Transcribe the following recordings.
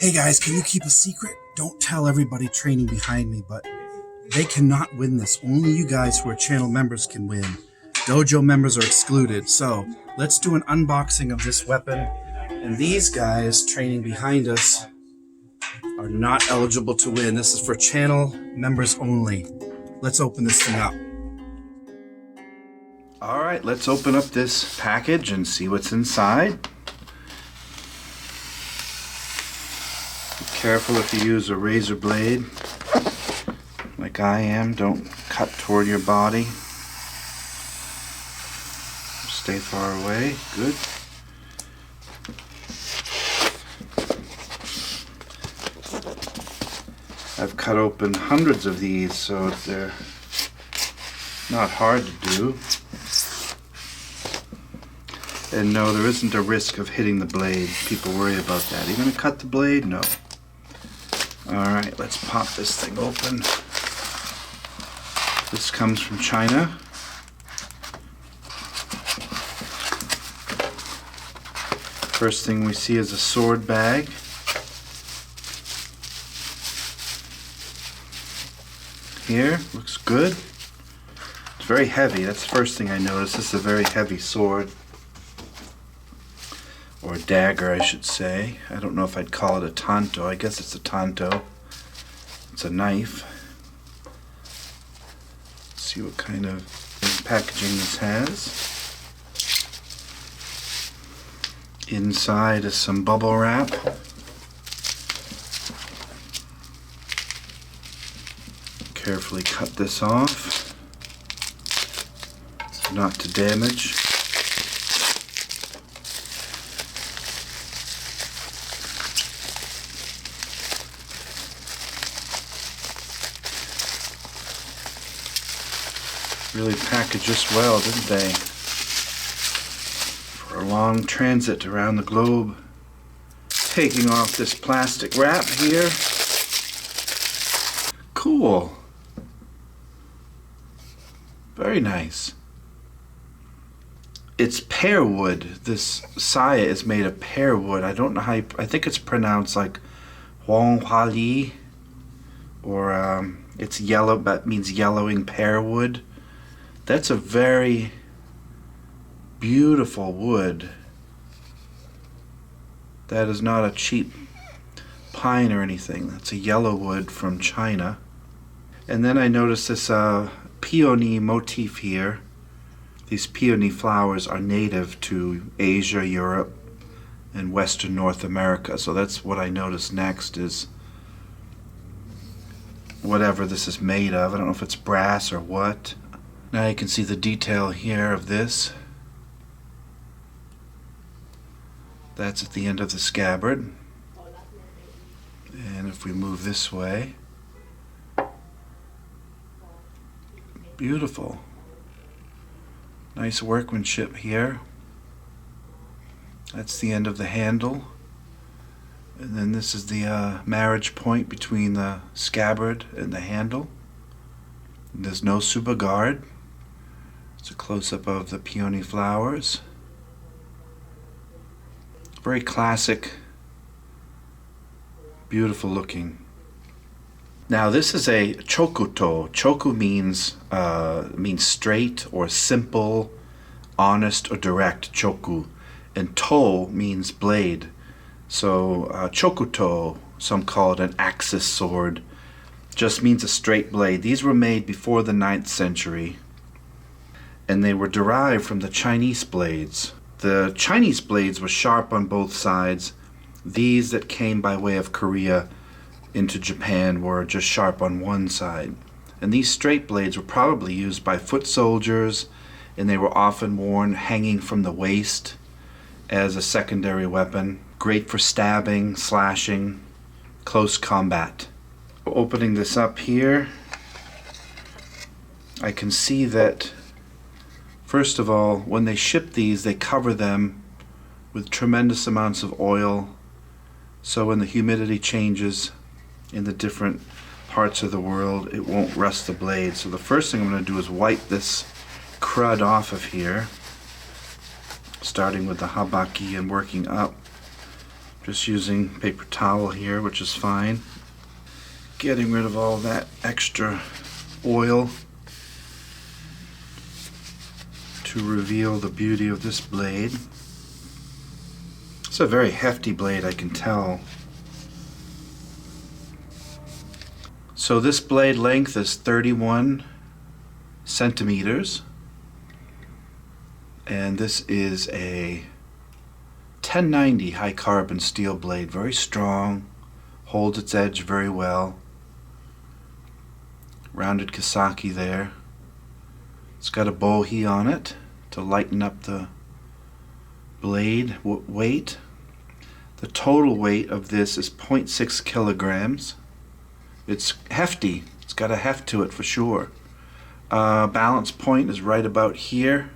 Hey guys, can you keep a secret? Don't tell everybody training behind me, but they cannot win this. Only you guys who are channel members can win. Dojo members are excluded. So let's do an unboxing of this weapon. And these guys training behind us are not eligible to win. This is for channel members only. Let's open this thing up. All right, let's open up this package and see what's inside. Be careful if you use a razor blade like I am. Don't cut toward your body. Stay far away. Good. I've cut open hundreds of these, so they're not hard to do. And no, there isn't a risk of hitting the blade. People worry about that. Are you going to cut the blade? No. Alright, let's pop this thing open. This comes from China. First thing we see is a sword bag. Here, looks good. It's very heavy. That's the first thing I noticed. This is a very heavy sword. Or dagger, I should say. I don't know if I'd call it a tanto. I guess it's a tanto. It's a knife. Let's see what kind of packaging this has. Inside is some bubble wrap. Carefully cut this off, not to damage. Really packaged us well, didn't they? For a long transit around the globe. Taking off this plastic wrap here. Cool. Very nice. It's pear wood. This saya is made of pear wood. I don't know how I think it's pronounced like Huang Hua Li, or it's yellow, that means yellowing pear wood. That's a very beautiful wood. That is not a cheap pine or anything. That's a yellow wood from China. And then I noticed this peony motif here. These peony flowers are native to Asia, Europe, and Western North America. So that's what I noticed next, is whatever this is made of. I don't know if it's brass or what. Now you can see the detail here of this. That's at the end of the scabbard. And if we move this way, beautiful. Nice workmanship here. That's the end of the handle. And then this is the marriage point between the scabbard and the handle. And there's no suba guard. It's a close-up of the peony flowers. Very classic, beautiful looking. Now this is a chokuto. Choku means straight or simple, honest or direct, choku. And to means blade. So chokuto, some call it an axis sword, just means a straight blade. These were made before the 9th century, and they were derived from the Chinese blades. The Chinese blades were sharp on both sides. These that came by way of Korea into Japan were just sharp on one side. And these straight blades were probably used by foot soldiers, and they were often worn hanging from the waist as a secondary weapon. Great for stabbing, slashing, close combat. Opening this up here, I can see that first of all, when they ship these, they cover them with tremendous amounts of oil, so when the humidity changes in the different parts of the world, it won't rust the blade. So the first thing I'm going to do is wipe this crud off of here, starting with the habaki and working up Just using paper towel here, which is fine. Getting rid of all that extra oil to reveal the beauty of this blade. It's a very hefty blade, I can tell. So this blade length is 31 centimeters, and this is a 1090 high carbon steel blade, very strong, holds its edge very well. Rounded Kisaki there. It's got a bohi on it to lighten up the blade weight. The total weight of this is 0.6 kilograms. It's hefty. It's got a heft to it for sure. Balance point is right about here.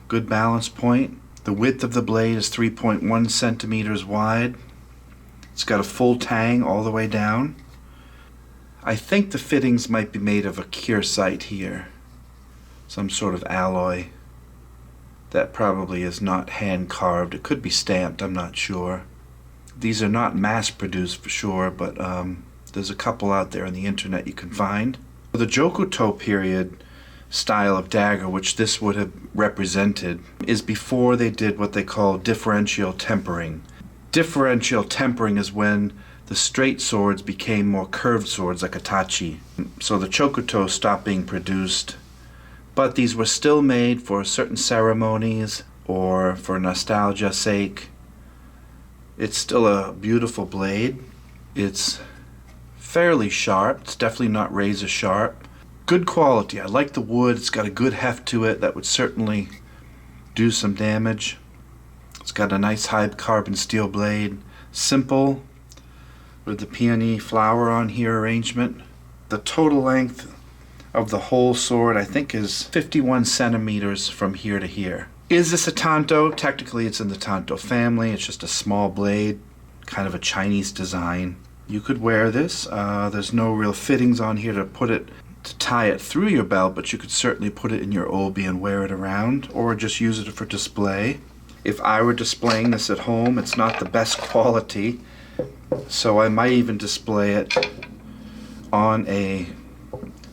Good balance point. The width of the blade is 3.1 centimeters wide. It's got a full tang all the way down. I think the fittings might be made of a kiersite here. Some sort of alloy. That probably is not hand carved. It could be stamped, I'm not sure. These are not mass produced for sure, but there's a couple out there on the internet you can find. The Jokuto period style of dagger, which this would have represented, is before they did what they call differential tempering. Differential tempering is when the straight swords became more curved swords like a tachi. So the Chokuto stopped being produced, but these were still made for certain ceremonies or for nostalgia's sake. It's still a beautiful blade. It's fairly sharp. It's definitely not razor sharp. Good quality. I like the wood. It's got a good heft to it that would certainly do some damage. It's got a nice high carbon steel blade. Simple with the peony flower on here arrangement. The total length of the whole sword I think is 51 centimeters from here to here. Is this a tanto? Technically it's in the tanto family. It's just a small blade, kind of a Chinese design. You could wear this. There's no real fittings on here to tie it through your belt, but you could certainly put it in your obi and wear it around, or just use it for display. If I were displaying this at home, it's not the best quality, so I might even display it on a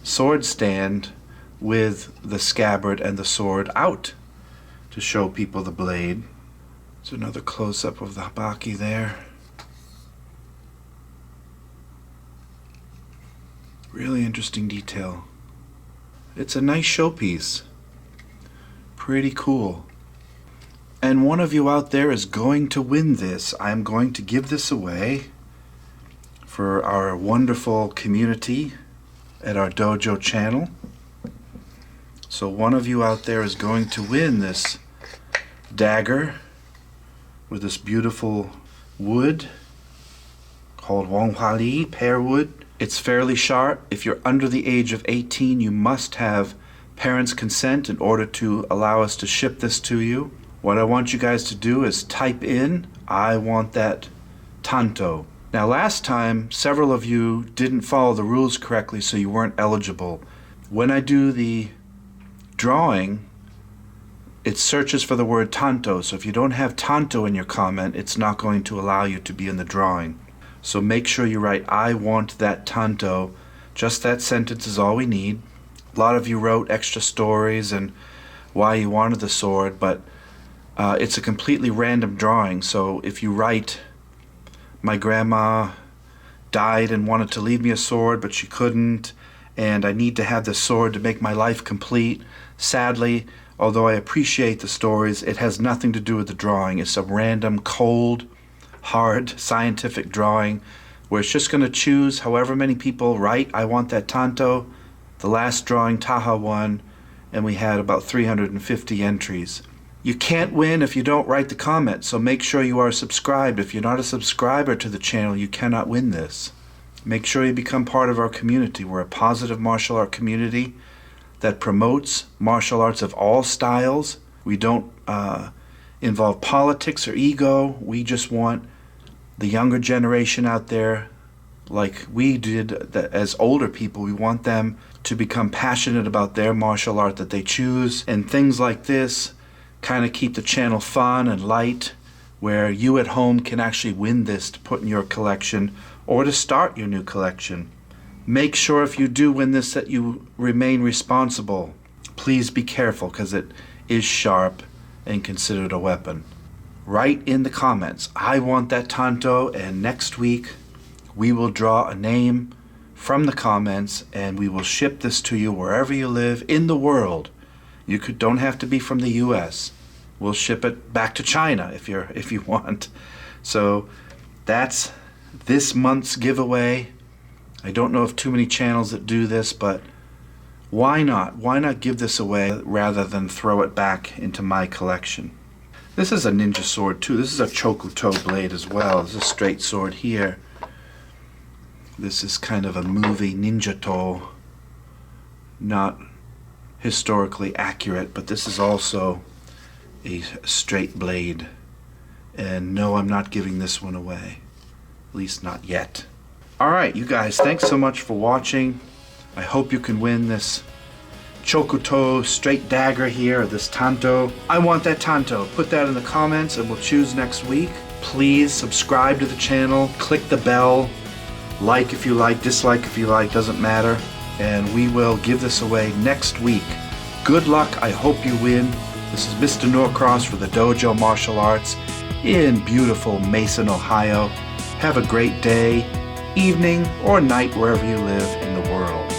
sword stand with the scabbard and the sword out to show people the blade. There's another close-up of the habaki there. Really interesting detail. It's a nice showpiece. Pretty cool. And one of you out there is going to win this. I'm going to give this away for our wonderful community at our dojo channel. So one of you out there is going to win this dagger with this beautiful wood called Wonghali, pear wood. It's fairly sharp. If you're under the age of 18, you must have parents' consent in order to allow us to ship this to you. What I want you guys to do is type in, "I want that tanto." Now last time, several of you didn't follow the rules correctly, so you weren't eligible. When I do the drawing, it searches for the word tanto, so if you don't have tanto in your comment, it's not going to allow you to be in the drawing. So make sure you write, "I want that tanto." Just that sentence is all we need. A lot of you wrote extra stories and why you wanted the sword, but it's a completely random drawing. So if you write, "My grandma died and wanted to leave me a sword, but she couldn't, and I need to have this sword to make my life complete," sadly, although I appreciate the stories, it has nothing to do with the drawing. It's a random, cold, hard, scientific drawing where it's just going to choose however many people write, "I want that tanto." The last drawing, Taha won, and we had about 350 entries. You can't win if you don't write the comment, so make sure you are subscribed. If you're not a subscriber to the channel, you cannot win this. Make sure you become part of our community. We're a positive martial art community that promotes martial arts of all styles. We don't involve politics or ego. We just want the younger generation out there, like we did as older people, we want them to become passionate about their martial art that they choose, and things like this kind of keep the channel fun and light where you at home can actually win this to put in your collection or to start your new collection. Make sure if you do win this that you remain responsible. Please be careful because it is sharp and considered a weapon. Write in the comments, I want that tanto, and next week we will draw a name from the comments and we will ship this to you wherever you live in the world. You don't have to be from the US. We'll ship it back to China if you want. So that's this month's giveaway. I don't know of too many channels that do this, but why not? Why not give this away rather than throw it back into my collection? This is a ninja sword too. This is a chokuto blade as well. There's a straight sword here. This is kind of a movie ninja-to. Not historically accurate, but this is also a straight blade. And no, I'm not giving this one away. At least not yet. Alright, you guys, thanks so much for watching. I hope you can win this chokuto straight dagger here, or this tanto. I want that tanto. Put that in the comments and we'll choose next week. Please subscribe to the channel, click the bell, like if you like, dislike if you like, doesn't matter. And we will give this away next week. Good luck, I hope you win. This is Mr. Norcross for the Dojo Martial Arts in beautiful Mason, Ohio. Have a great day, evening, or night wherever you live in the world.